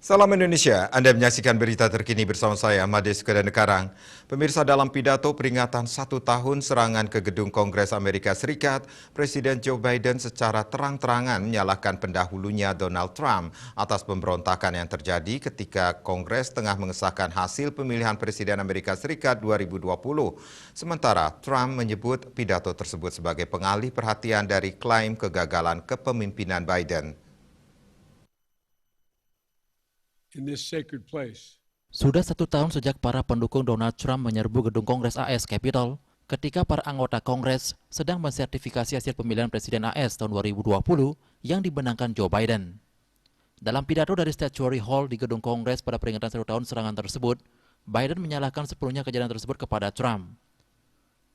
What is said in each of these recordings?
Salam Indonesia, Anda menyaksikan berita terkini bersama saya, Mades Kedanekarang. Pemirsa, dalam pidato peringatan 1 tahun serangan ke gedung Kongres Amerika Serikat, Presiden Joe Biden secara terang-terangan menyalahkan pendahulunya Donald Trump atas pemberontakan yang terjadi ketika Kongres tengah mengesahkan hasil pemilihan Presiden Amerika Serikat 2020. Sementara Trump menyebut pidato tersebut sebagai pengalih perhatian dari klaim kegagalan kepemimpinan Biden. Sudah 1 tahun sejak para pendukung Donald Trump menyerbu gedung Kongres AS Capitol ketika para anggota Kongres sedang mensertifikasi hasil pemilihan Presiden AS tahun 2020 yang dimenangkan Joe Biden. Dalam pidato dari Statuary Hall di gedung Kongres pada peringatan 1 tahun serangan tersebut, Biden menyalahkan sepenuhnya kejadian tersebut kepada Trump.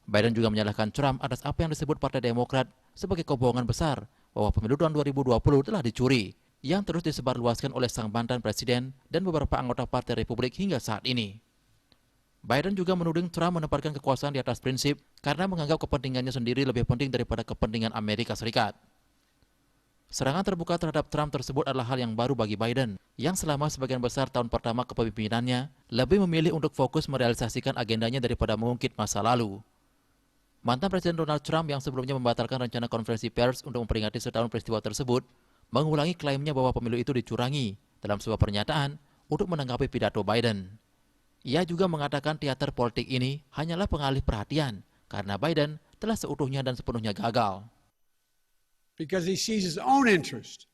Biden juga menyalahkan Trump atas apa yang disebut Partai Demokrat sebagai kebohongan besar bahwa pemilu tahun 2020 telah dicuri, yang terus disebarluaskan oleh sang mantan presiden dan beberapa anggota Partai Republik hingga saat ini. Biden juga menuding Trump menempatkan kekuasaan di atas prinsip karena menganggap kepentingannya sendiri lebih penting daripada kepentingan Amerika Serikat. Serangan terbuka terhadap Trump tersebut adalah hal yang baru bagi Biden, yang selama sebagian besar tahun pertama kepemimpinannya lebih memilih untuk fokus merealisasikan agendanya daripada mengungkit masa lalu. Mantan Presiden Donald Trump yang sebelumnya membatalkan rencana konferensi pers untuk memperingati setahun peristiwa tersebut, mengulangi klaimnya bahwa pemilu itu dicurangi dalam sebuah pernyataan untuk menanggapi pidato Biden. Ia juga mengatakan teater politik ini hanyalah pengalih perhatian karena Biden telah seutuhnya dan sepenuhnya gagal. Because he sees his own interest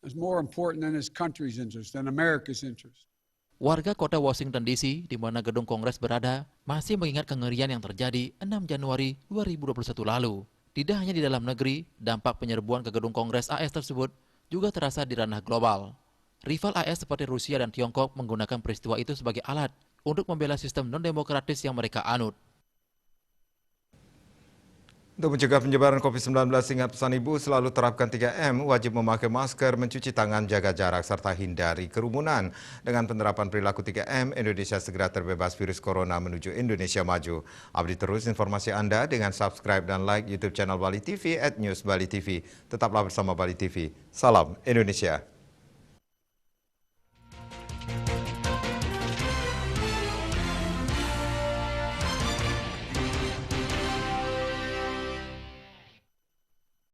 as more important than his country's interest, than America's interest. Warga kota Washington DC, di mana gedung Kongres berada, masih mengingat kengerian yang terjadi 6 Januari 2021 lalu. Tidak hanya di dalam negeri, dampak penyerbuan ke gedung Kongres AS tersebut juga terasa di ranah global. Rival AS seperti Rusia dan Tiongkok menggunakan peristiwa itu sebagai alat untuk membela sistem non-demokratis yang mereka anut. Untuk mencegah penyebaran COVID-19, ingat pesan Ibu selalu terapkan 3M, wajib memakai masker, mencuci tangan, jaga jarak, serta hindari kerumunan. Dengan penerapan perilaku 3M, Indonesia segera terbebas virus corona menuju Indonesia maju. Update terus informasi Anda dengan subscribe dan like YouTube channel Bali TV @newsbalitv. Tetaplah bersama Bali TV. Salam Indonesia.